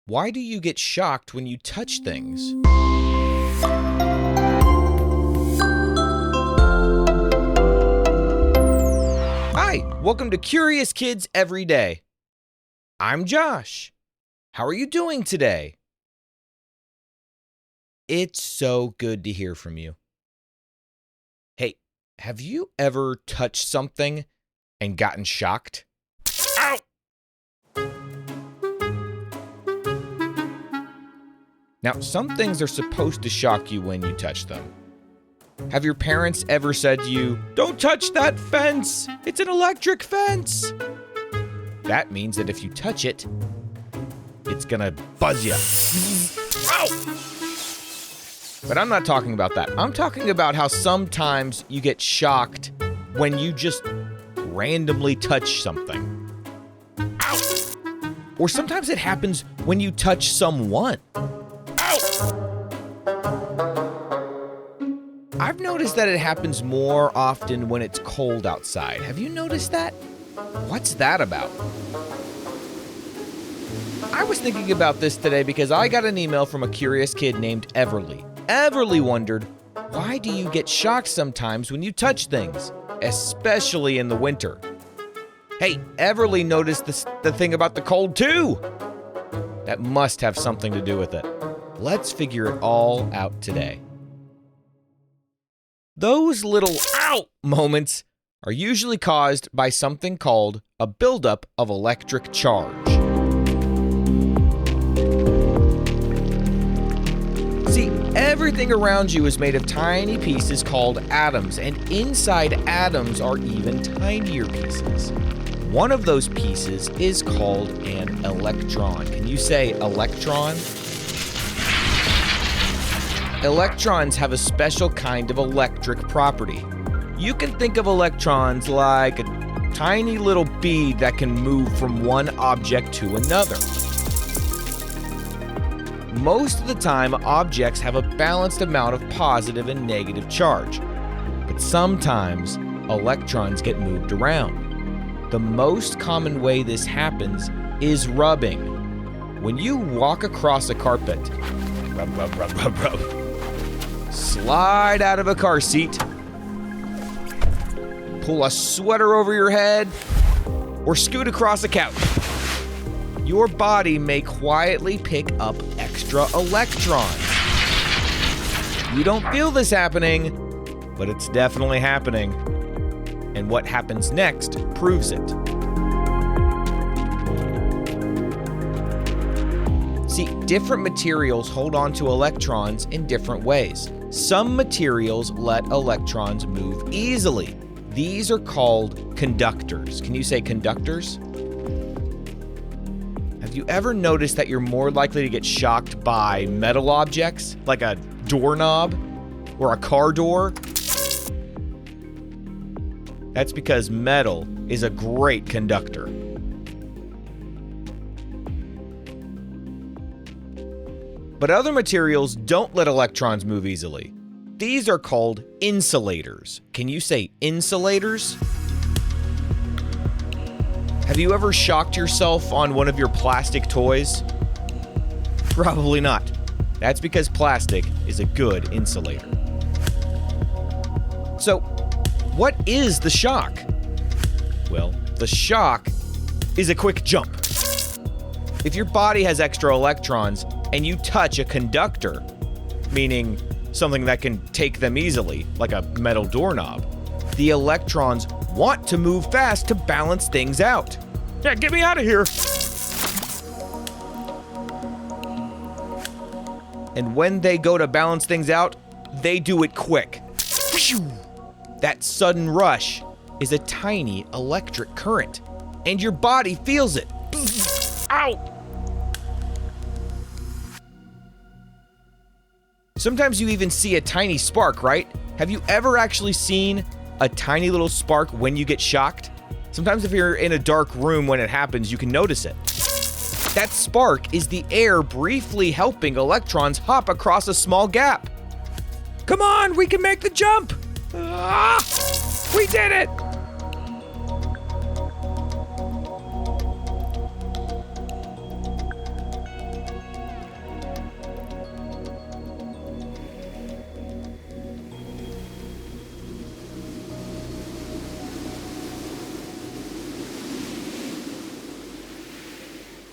Why do you get shocked when you touch things? Hi, welcome to Curious Kids Every Day. I'm Josh. How are you doing today? It's so good to hear from you. Hey, have you ever touched something and gotten shocked? Ow! Now, some things are supposed to shock you when you touch them. Have your parents ever said to you, "Don't touch that fence! It's an electric fence!" That means that if you touch it, it's gonna buzz you. Ow! But I'm not talking about that. I'm talking about how sometimes you get shocked when you just randomly touch something. Ow! Or sometimes it happens when you touch someone. Ow! I've noticed that it happens more often when it's cold outside. Have you noticed that? What's that about? I was thinking about this today because I got an email from a curious kid named Everly. Everly wondered, why do you get shocked sometimes when you touch things, especially in the winter? Hey, Everly noticed the thing about the cold too. That must have something to do with it. Let's figure it all out today. Those little ow moments are usually caused by something called a buildup of electric charge. See, everything around you is made of tiny pieces called atoms, and inside atoms are even tinier pieces. One of those pieces is called an electron. Can you say electron? Electrons have a special kind of electric property. You can think of electrons like a tiny little bead that can move from one object to another. Most of the time, objects have a balanced amount of positive and negative charge, but sometimes electrons get moved around. The most common way this happens is rubbing. When you walk across a carpet, rub, rub, rub, rub, rub. Slide out of a car seat, pull a sweater over your head, or scoot across a couch. Your body may quietly pick up extra electrons. You don't feel this happening, but it's definitely happening. And what happens next proves it. See, different materials hold on to electrons in different ways. Some materials let electrons move easily. These are called conductors. Can you say conductors? Have you ever noticed that you're more likely to get shocked by metal objects, like a doorknob or a car door? That's because metal is a great conductor. But other materials don't let electrons move easily. These are called insulators. Can you say insulators? Have you ever shocked yourself on one of your plastic toys? Probably not. That's because plastic is a good insulator. So, what is the shock? Well, the shock is a quick jump. If your body has extra electrons and you touch a conductor, meaning something that can take them easily, like a metal doorknob, the electrons want to move fast to balance things out. Yeah, get me out of here! And when they go to balance things out, they do it quick. That sudden rush is a tiny electric current, and your body feels it. Ow! Sometimes you even see a tiny spark, right? Have you ever actually seen a tiny little spark when you get shocked? Sometimes if you're in a dark room when it happens, you can notice it. That spark is the air briefly helping electrons hop across a small gap. Come on, we can make the jump! Ah, we did it!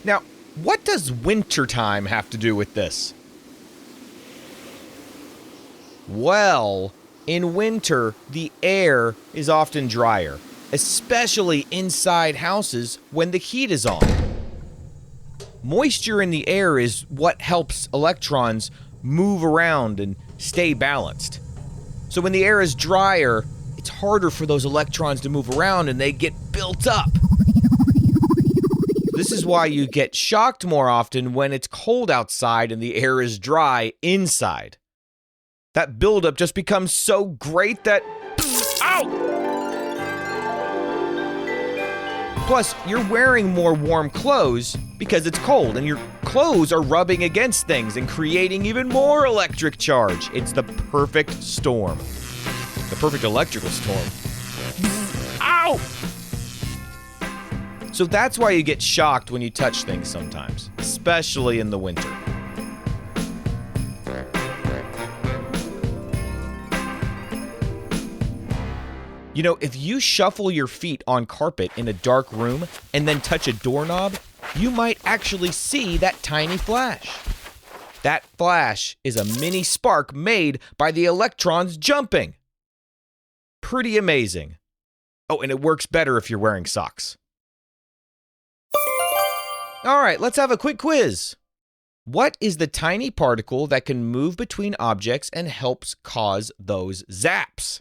Now, what does wintertime have to do with this? Well, in winter, the air is often drier, especially inside houses when the heat is on. Moisture in the air is what helps electrons move around and stay balanced. So when the air is drier, it's harder for those electrons to move around and they get built up. This is why you get shocked more often when it's cold outside and the air is dry inside. That buildup just becomes so great that... Ow! Plus, you're wearing more warm clothes because it's cold, and your clothes are rubbing against things and creating even more electric charge. It's the perfect storm. The perfect electrical storm. Ow! So that's why you get shocked when you touch things sometimes, especially in the winter. You know, if you shuffle your feet on carpet in a dark room and then touch a doorknob, you might actually see that tiny flash. That flash is a mini spark made by the electrons jumping. Pretty amazing. Oh, and it works better if you're wearing socks. All right, let's have a quick quiz. What is the tiny particle that can move between objects and helps cause those zaps?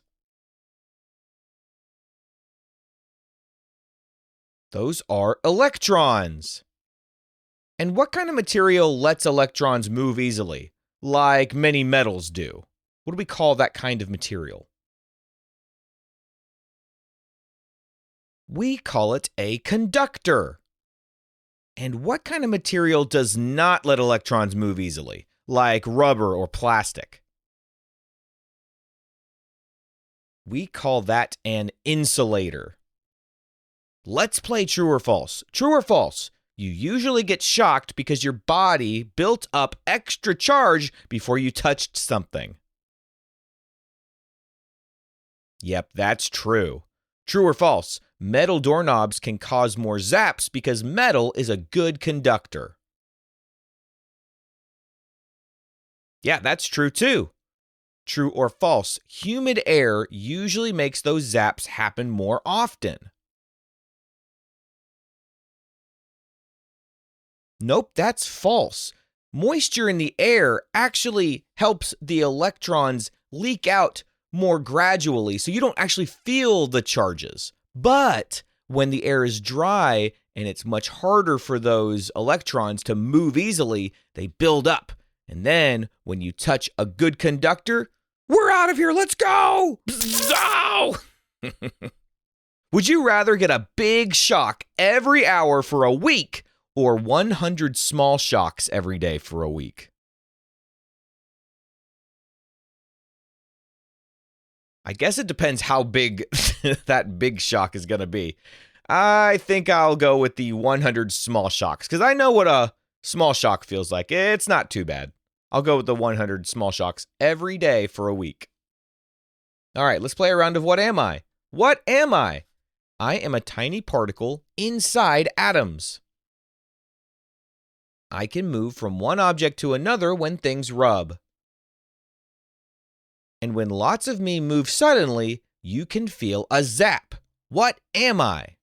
Those are electrons. And what kind of material lets electrons move easily, like many metals do? What do we call that kind of material? We call it a conductor. And what kind of material does not let electrons move easily, like rubber or plastic? We call that an insulator. Let's play true or false. True or false? You usually get shocked because your body built up extra charge before you touched something. Yep, that's true. True or false? Metal doorknobs can cause more zaps because metal is a good conductor. Yeah, that's true too. True or false? Humid air usually makes those zaps happen more often. Nope, that's false. Moisture in the air actually helps the electrons leak out more gradually, so you don't actually feel the charges. But when the air is dry and it's much harder for those electrons to move easily, they build up. And then when you touch a good conductor, we're out of here, let's go! Ow! Would you rather get a big shock every hour for a week or 100 small shocks every day for a week? I guess it depends how big that big shock is going to be. I think I'll go with the 100 small shocks because I know what a small shock feels like. It's not too bad. I'll go with the 100 small shocks every day for a week. All right, let's play a round of What Am I? What am I? I am a tiny particle inside atoms. I can move from one object to another when things rub. And when lots of me move suddenly, you can feel a zap. What am I?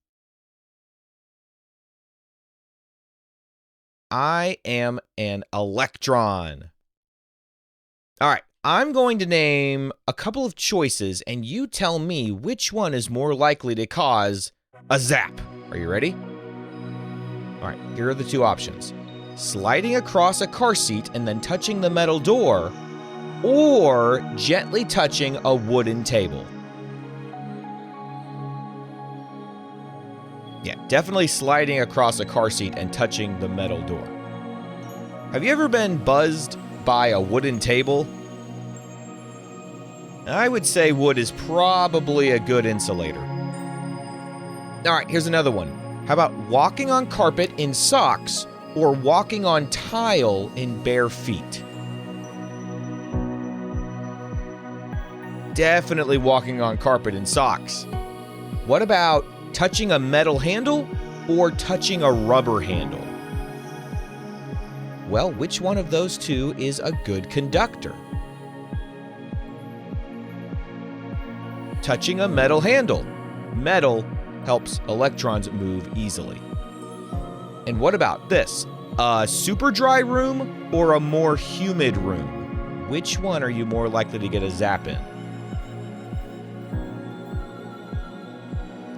I am an electron. All right, I'm going to name a couple of choices, and you tell me which one is more likely to cause a zap. Are you ready? All right, here are the two options. Sliding across a car seat and then touching the metal door, or gently touching a wooden table. Yeah, definitely sliding across a car seat and touching the metal door. Have you ever been buzzed by a wooden table? I would say wood is probably a good insulator. All right, here's another one. How about walking on carpet in socks or walking on tile in bare feet? Definitely walking on carpet in socks. What about touching a metal handle or touching a rubber handle? Well, which one of those two is a good conductor? Touching a metal handle. Metal helps electrons move easily. And what about this? A super dry room or a more humid room? Which one are you more likely to get a zap in?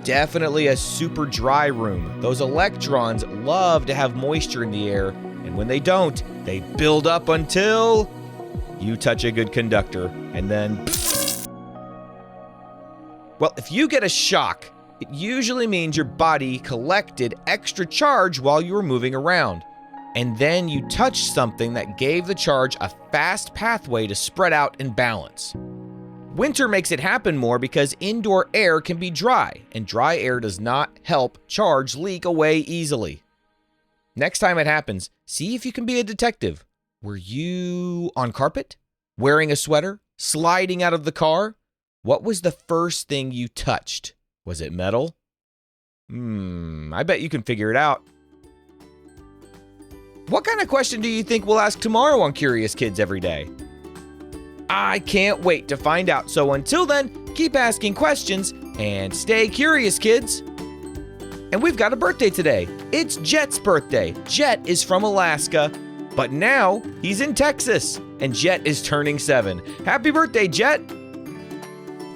Definitely a super dry room. Those electrons love to have moisture in the air, and when they don't, they build up until you touch a good conductor, and then well, if you get a shock, it usually means your body collected extra charge while you were moving around. And then you touched something that gave the charge a fast pathway to spread out and balance. Winter makes it happen more because indoor air can be dry, and dry air does not help charge leak away easily. Next time it happens, see if you can be a detective. Were you on carpet? Wearing a sweater? Sliding out of the car? What was the first thing you touched? Was it metal? I bet you can figure it out. What kind of question do you think we'll ask tomorrow on Curious Kids Every Day? I can't wait to find out. So until then, keep asking questions and stay curious, kids. And we've got a birthday today. It's Jet's birthday. Jet is from Alaska, but now he's in Texas, and Jet is turning 7. Happy birthday, Jet!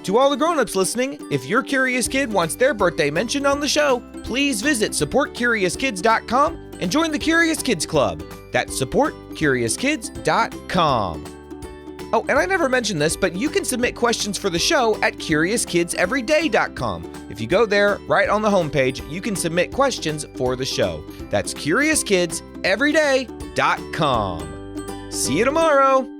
To all the grown-ups listening, if your curious kid wants their birthday mentioned on the show, please visit supportcuriouskids.com and join the Curious Kids Club. That's supportcuriouskids.com. Oh, and I never mentioned this, but you can submit questions for the show at CuriousKidsEveryday.com. If you go there, right on the homepage, you can submit questions for the show. That's CuriousKidsEveryday.com. See you tomorrow!